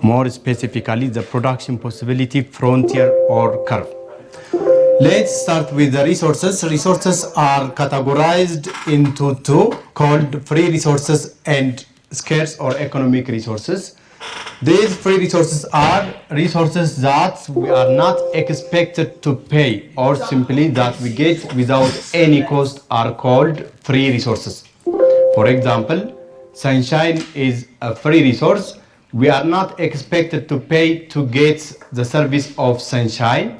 more specifically the production possibility frontier or curve. Let's start with the resources. Resources are categorized into two, called free resources and scarce or economic resources. These free resources are resources that we are not expected to pay, or simply that we get without any cost, are called free resources. For example, sunshine is a free resource. We are not expected to pay to get the service of sunshine.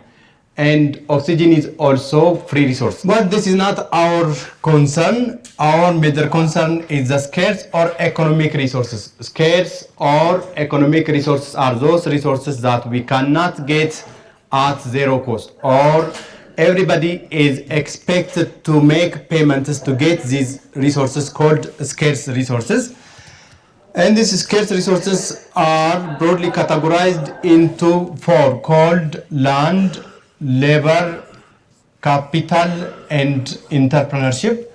And oxygen is also free resource. But this is not our concern. Our major concern is the scarce or economic resources. Scarce or economic resources are those resources that we cannot get at zero cost, or everybody is expected to make payments to get these resources, called scarce resources. And these scarce resources are broadly categorized into four, called land, labor, capital, and entrepreneurship.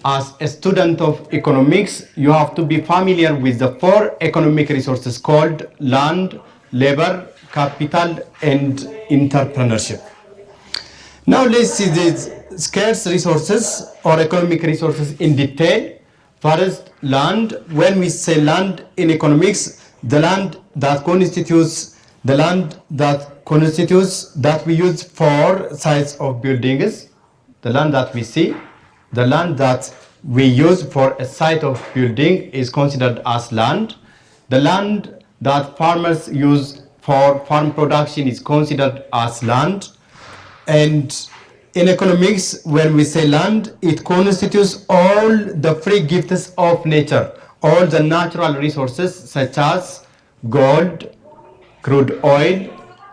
As a student of economics, you have to be familiar with the four economic resources called land, labor, capital, and entrepreneurship. Now let's see these scarce resources or economic resources in detail. First, land. When we say land in economics, the land that constitutes that we use for sites of buildings, the land that we see, the land that we use for a site of building is considered as land. The land that farmers use for farm production is considered as land. And in economics, when we say land, it constitutes all the free gifts of nature, all the natural resources such as gold, crude oil,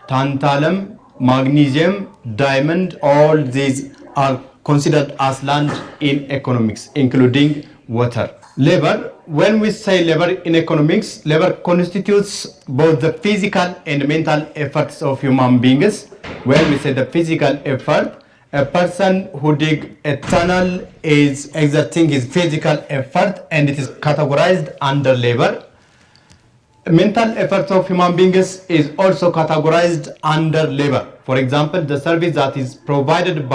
tantalum, magnesium, diamond. All these are considered as land in economics, including water. Labor. When we say labor in economics, labor constitutes both the physical and mental efforts of human beings. When we say the physical effort, a person who dig a tunnel is exerting his physical effort, and it is categorized under labor. Mental efforts of human beings is also categorized under labor. For example, the service that is provided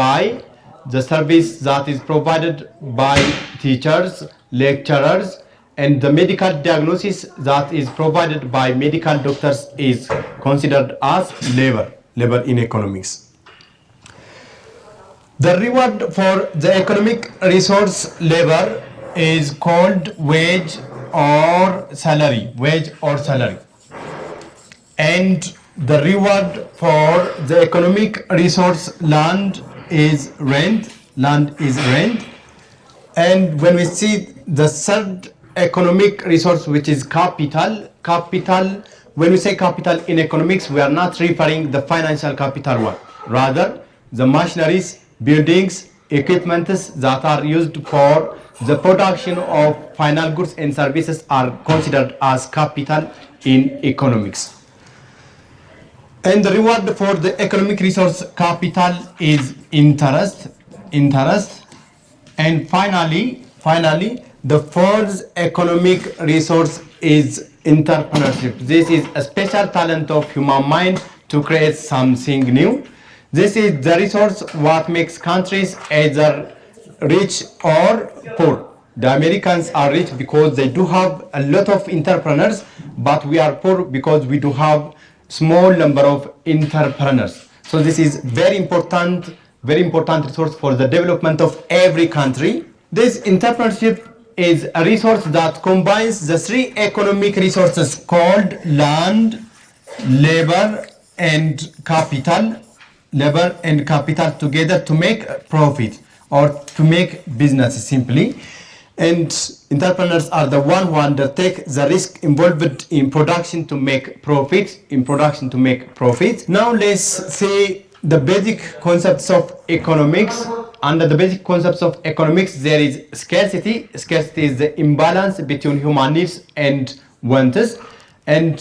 by teachers, lecturers, and the medical diagnosis that is provided by medical doctors is considered as labor in economics. The reward for the economic resource labor is called wage or salary. And the reward for the economic resource land is rent. And when we see the third economic resource, which is capital, when we say capital in economics, we are not referring the financial capital one. Rather, the machineries, buildings, equipments that are used for the production of final goods and services are considered as capital in economics. And the reward for the economic resource capital is interest. And finally, the fourth economic resource is entrepreneurship. This is a special talent of human mind to create something new. This is the resource what makes countries either rich or poor. The Americans are rich because they do have a lot of entrepreneurs, but we are poor because we do have small number of entrepreneurs. So this is very important resource for the development of every country. This entrepreneurship is a resource that combines the three economic resources called land, labor, and capital together to make profit or to make business simply. And entrepreneurs are the one who undertake the risk involved in production to make profit. Now let's see the basic concepts of economics. Under the basic concepts of economics, there is scarcity. Scarcity is the imbalance between human needs and wants, and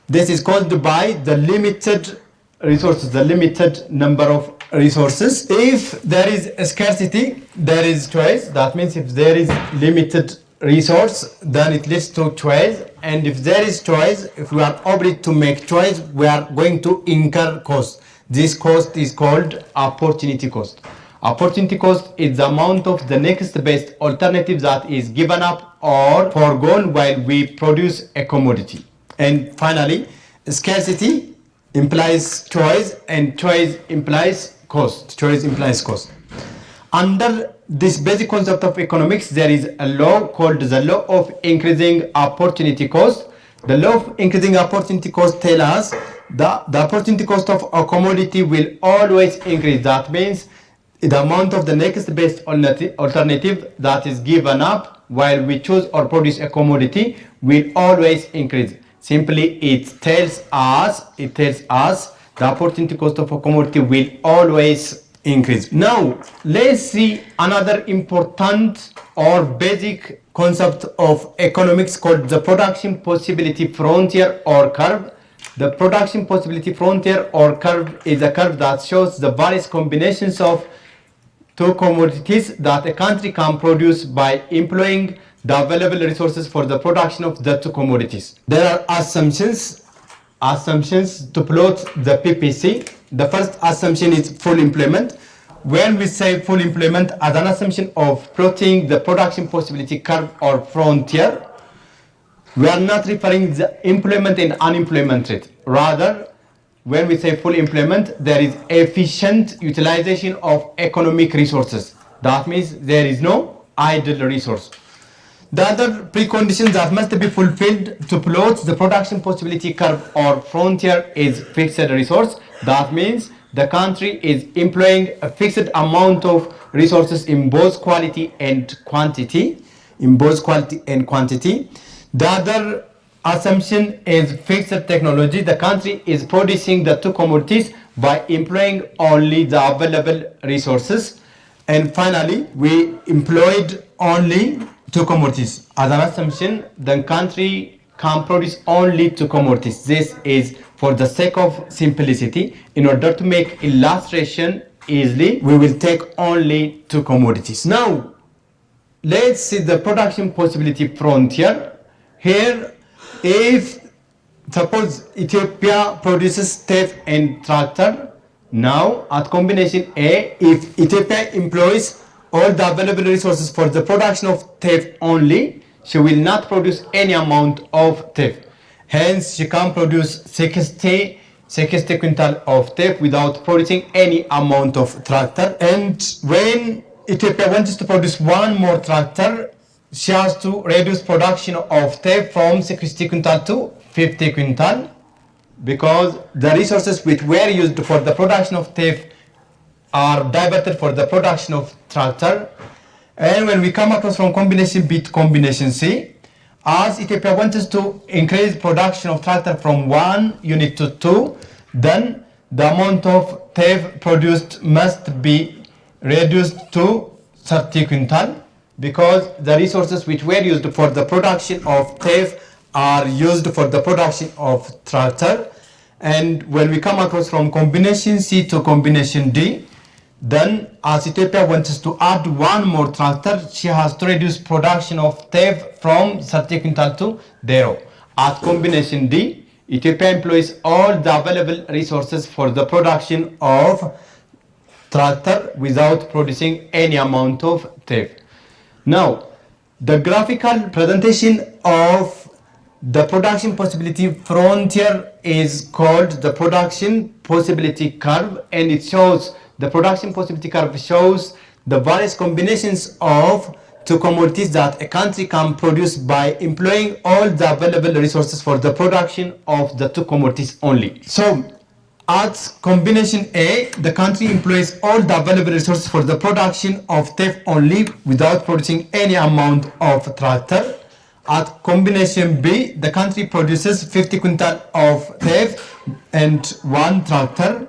this is caused by the limited resources, the limited number of resources. If there is a scarcity, there is choice. That means if there is limited resource, then it leads to choice, and if there is choice, if we are obliged to make choice, we are going to incur cost. This cost is called opportunity cost. Opportunity cost is the amount of the next best alternative that is given up or foregone while we produce a commodity. And finally, scarcity implies choice, and choice implies cost. Choice implies cost. Under this basic concept of economics, there is a law called the law of increasing opportunity cost. The law of increasing opportunity cost tells us that the opportunity cost of a commodity will always increase. That means the amount of the next best alternative that is given up while we choose or produce a commodity will always increase. Simply, it tells us the opportunity cost of a commodity will always increase. Now, let's see another important or basic concept of economics called the production possibility frontier or curve. The production possibility frontier or curve is a curve that shows the various combinations of two commodities that a country can produce by employing the available resources for the production of the two commodities. There are assumptions to plot the PPC. The first assumption is full employment. When we say full employment as an assumption of plotting the production possibility curve or frontier, we are not referring to the employment and unemployment rate. Rather, when we say full employment, there is efficient utilization of economic resources. That means there is no idle resource. The other precondition that must be fulfilled to plot the production possibility curve or frontier is fixed resource. That means the country is employing a fixed amount of resources in both quality and quantity. The other assumption is fixed technology. The country is producing the two commodities by employing only the available resources. And finally, we employed only two commodities. As an assumption, the country can produce only two commodities. This is for the sake of simplicity. In order to make illustration easily, we will take only two commodities. Now, let's see the production possibility frontier. Here, if suppose Ethiopia produces teff and tractor, now at combination A, if Ethiopia employs all the available resources for the production of teff only, she will not produce any amount of teff. Hence, she can produce 60 quintal of teff without producing any amount of tractor. And when Ethiopia wants to produce one more tractor, she has to reduce production of teff from 60 quintal to 50 quintal, because the resources which were used for the production of teff are diverted for the production of tractor. And when we come across from combination B to combination C, as Ethiopia wants to increase production of tractor from 1 unit to 2, then the amount of teff produced must be reduced to 30 quintal, because the resources which were used for the production of teff are used for the production of tractor. And when we come across from combination C to combination D, then as Ethiopia wants to add one more tractor, she has to reduce production of teff from 30 quintal to 0. At combination D, Ethiopia employs all the available resources for the production of tractor without producing any amount of teff. Now, the graphical presentation of the production possibility frontier is called the production possibility curve, and it shows the production possibility curve shows the various combinations of two commodities that a country can produce by employing all the available resources for the production of the two commodities only. So, at combination A, the country employs all the available resources for the production of teff only without producing any amount of tractor. At combination B, the country produces 50 quintal of teff and one tractor.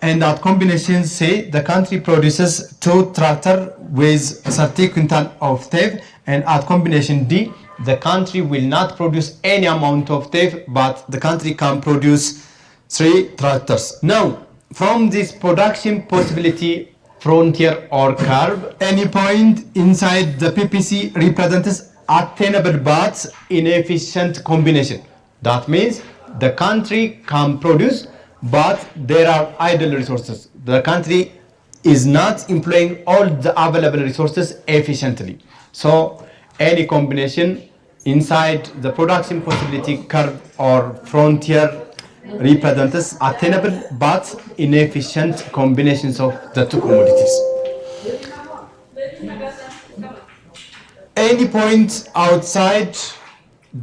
And at combination C, the country produces two tractor with 30 quintal of teff. And at combination D, the country will not produce any amount of teff, but the country can produce 3 tractors. Now, from this production possibility frontier or curve, any point inside the PPC represents attainable but inefficient combination. That means the country can produce, but there are idle resources. The country is not employing all the available resources efficiently. So any combination inside the production possibility curve or frontier represents attainable but inefficient combinations of the two commodities. Any point outside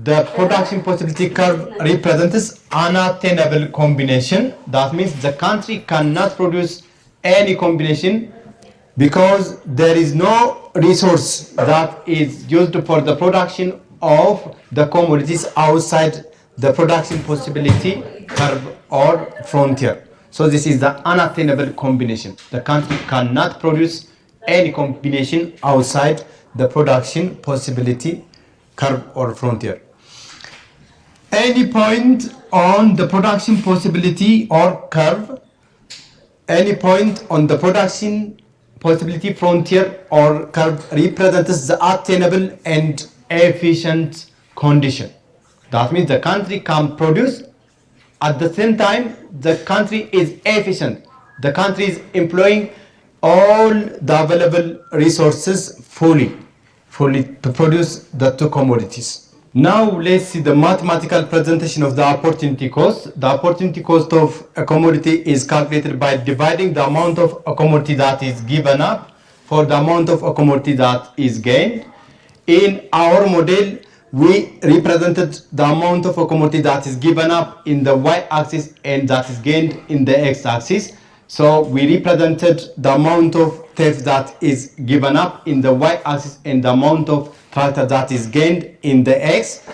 the production possibility curve represents unattainable combination. That means the country cannot produce any combination because there is no resource that is used for the production of the commodities outside the production possibility curve or frontier. So this is the unattainable combination. The country cannot produce any combination outside the production possibility curve or frontier. Any point on the production possibility or curve, any point on the production possibility frontier or curve represents the attainable and efficient condition. That means the country can produce, at the same time the country is efficient. The country is employing all the available resources fully to produce the two commodities. Now let's see the mathematical presentation of the opportunity cost. The opportunity cost of a commodity is calculated by dividing the amount of a commodity that is given up for the amount of a commodity that is gained. In our model, we represented the amount of a commodity that is given up in the y-axis and that is gained in the x-axis. So we represented the amount of theft that is given up in the y-axis and the amount of tractor that is gained in the x.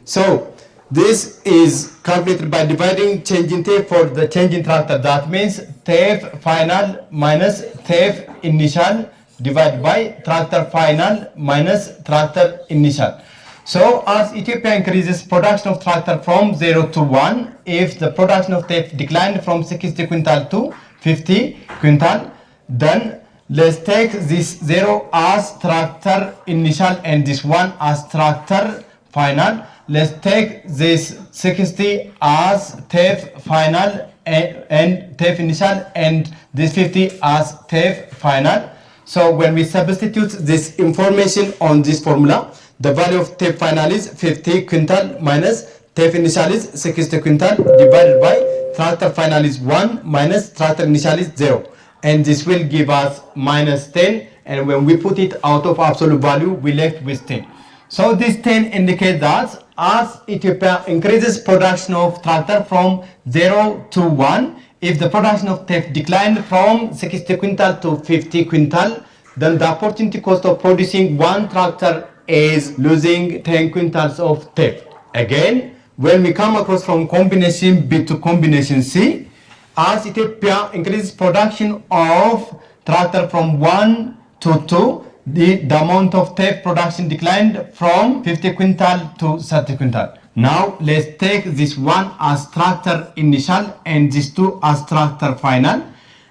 So this is calculated by dividing change in theft for the change in tractor. That means theft final minus theft initial divided by tractor final minus tractor initial. So as Ethiopia increases production of tractor from 0 to 1, if the production of theft declined from 60 quintal to 50 quintal, then let's take this 0 as tractor initial and this 1 as tractor final. Let's take this 60 as theft final and theft initial and this 50 as theft final. So when we substitute this information on this formula, the value of theft final is 50 quintal minus theft initial is 60 quintal divided by tractor final is 1 minus tractor initial is 0. And this will give us minus 10. And when we put it out of absolute value, we left with 10. So this 10 indicates that as Ethiopia increases production of tractor from 0 to 1, if the production of theft declined from 60 quintal to 50 quintal, then the opportunity cost of producing one tractor is losing 10 quintals of theft. Again, when we come across from combination B to combination C, as Ethiopia increases production of tractor from 1 to 2, the amount of theft production declined from 50 quintal to 30 quintal. Now let's take this 1 as tractor initial and this 2 as tractor final,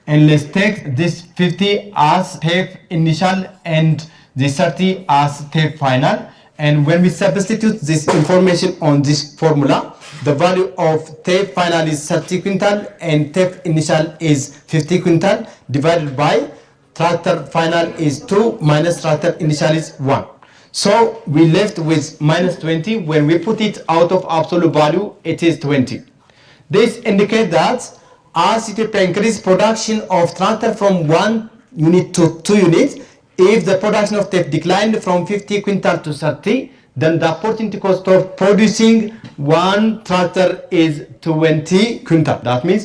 and let's take this 50 as theft initial and this 30 as theft final. And when we substitute this information on this formula, the value of theft final is 30 quintal and theft initial is 50 quintal divided by tractor final is 2 minus tractor initial is 1. So we left with minus 20. When we put it out of absolute value, it is 20. This indicates that as Ethiopia increased production of tractor from 1 unit to 2 units, if the production of theft declined from 50 quintal to 30, then the opportunity cost of producing one tractor is 20 quintal. That means